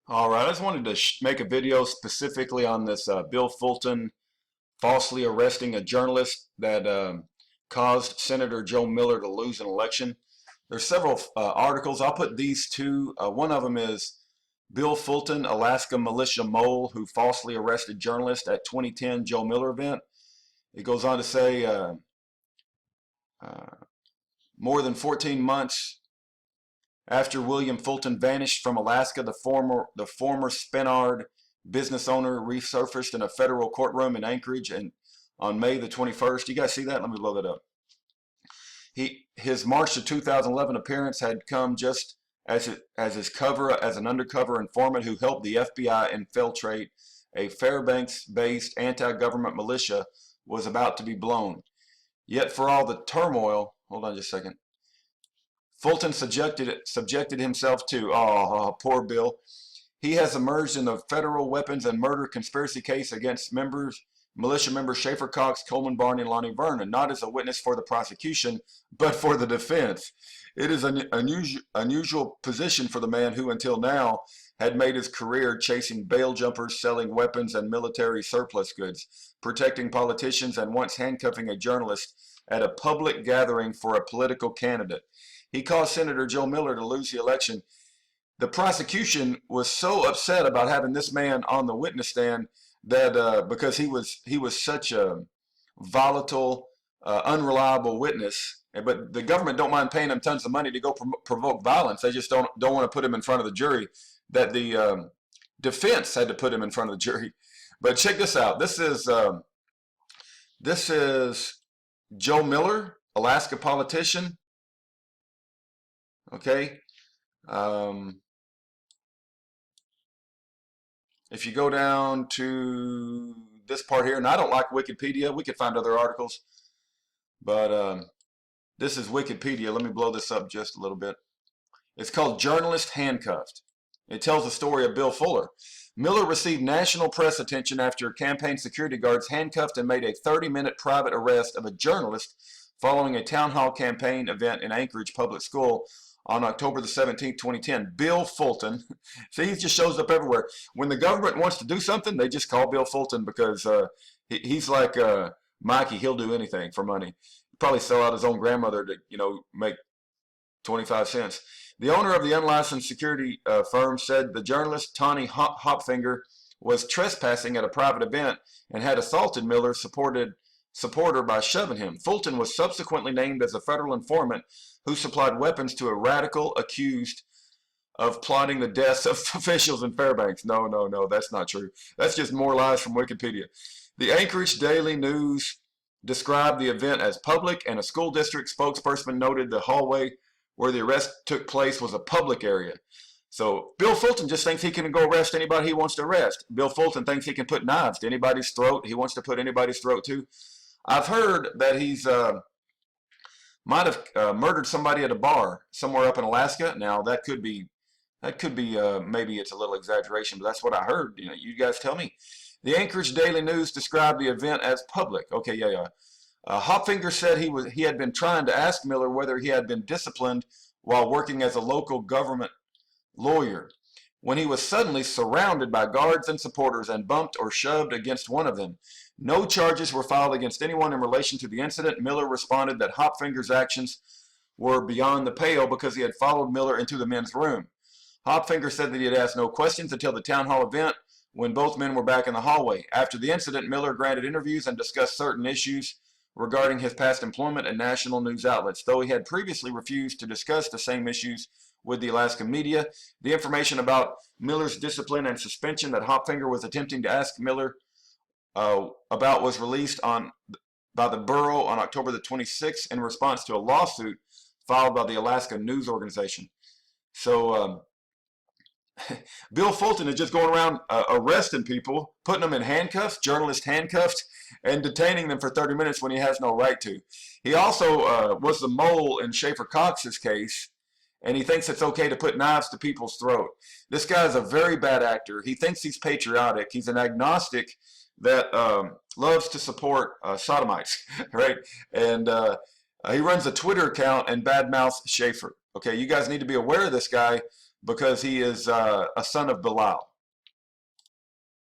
All right, I just wanted to make a video specifically on this Bill Fulton falsely arresting a journalist that caused Senator Joe Miller to lose an election. There's several articles. I'll put these two. One of them is Bill Fulton, Alaska militia mole who falsely arrested journalist at 2010 Joe Miller event. It goes on to say uh, more than 14 months after William Fulton vanished from Alaska, the former Spenard business owner resurfaced in a federal courtroom in Anchorage and on May the 21st. You guys see that? Let me blow that up. His March of 2011 appearance had come just as his cover as an undercover informant who helped the FBI infiltrate a Fairbanks-based anti-government militia was about to be blown. Yet for all the turmoil, hold on just a second. Fulton subjected himself to, poor Bill. He has emerged in the federal weapons and murder conspiracy case against militia members Schaeffer Cox, Coleman Barney, and Lonnie Vernon, not as a witness for the prosecution, but for the defense. It is an unusual position for the man who, until now, had made his career chasing bail jumpers, selling weapons and military surplus goods, protecting politicians, and once handcuffing a journalist at a public gathering for a political candidate. He caused Senator Joe Miller to lose the election. The prosecution was so upset about having this man on the witness stand that because he was such a volatile, unreliable witness. But the government don't mind paying him tons of money to go provoke violence. They just don't want to put him in front of the jury. That the defense had to put him in front of the jury. But check this out. This is Joe Miller, Alaska politician. Okay. If you go down to this part here, and I don't like Wikipedia, we could find other articles, but this is Wikipedia. Let me blow this up just a little bit. It's called Journalist Handcuffed. It tells the story of Bill Fuller. Miller received national press attention after campaign security guards handcuffed and made a 30-minute private arrest of a journalist following a town hall campaign event in Anchorage Public School on October the 17th, 2010. Bill Fulton, see, he just shows up everywhere. When the government wants to do something, they just call Bill Fulton because he's like Mikey. He'll do anything for money. He'll probably sell out his own grandmother to, make 25 cents. The owner of the unlicensed security firm said the journalist, Tawny Hopfinger, was trespassing at a private event and had assaulted Miller's supporter by shoving him. Fulton was subsequently named as a federal informant who supplied weapons to a radical accused of plotting the deaths of officials in Fairbanks. No, that's not true. That's just more lies from Wikipedia. The Anchorage Daily News described the event as public, and a school district spokesperson noted the hallway where the arrest took place was a public area. So Bill Fulton just thinks he can go arrest anybody he wants to arrest. Bill Fulton thinks he can put knives to anybody's throat. He wants to put anybody's throat too. I've heard that he's might have murdered somebody at a bar somewhere up in Alaska. Now that could be maybe it's a little exaggeration, but that's what I heard. You guys tell me. The Anchorage Daily News described the event as public. Okay, yeah. Hopfinger said he had been trying to ask Miller whether he had been disciplined while working as a local government lawyer, when he was suddenly surrounded by guards and supporters and bumped or shoved against one of them. No charges were filed against anyone in relation to the incident. Miller responded that Hopfinger's actions were beyond the pale because he had followed Miller into the men's room. Hopfinger said that he had asked no questions until the town hall event when both men were back in the hallway. After the incident, Miller granted interviews and discussed certain issues regarding his past employment at national news outlets. Though he had previously refused to discuss the same issues with the Alaskan media, the information about Miller's discipline and suspension that Hopfinger was attempting to ask Miller about was released by the borough on October the 26th in response to a lawsuit filed by the Alaska News Organization. So Bill Fulton is just going around arresting people, putting them in handcuffs, journalists handcuffed, and detaining them for 30 minutes when he has no right to. He also was the mole in Schaeffer Cox's case, and he thinks it's okay to put knives to people's throat. This guy is a very bad actor. He thinks he's patriotic. He's an agnostic that loves to support sodomites, right? And he runs a Twitter account and badmouths Schaeffer. Okay, you guys need to be aware of this guy because he is a son of Belial.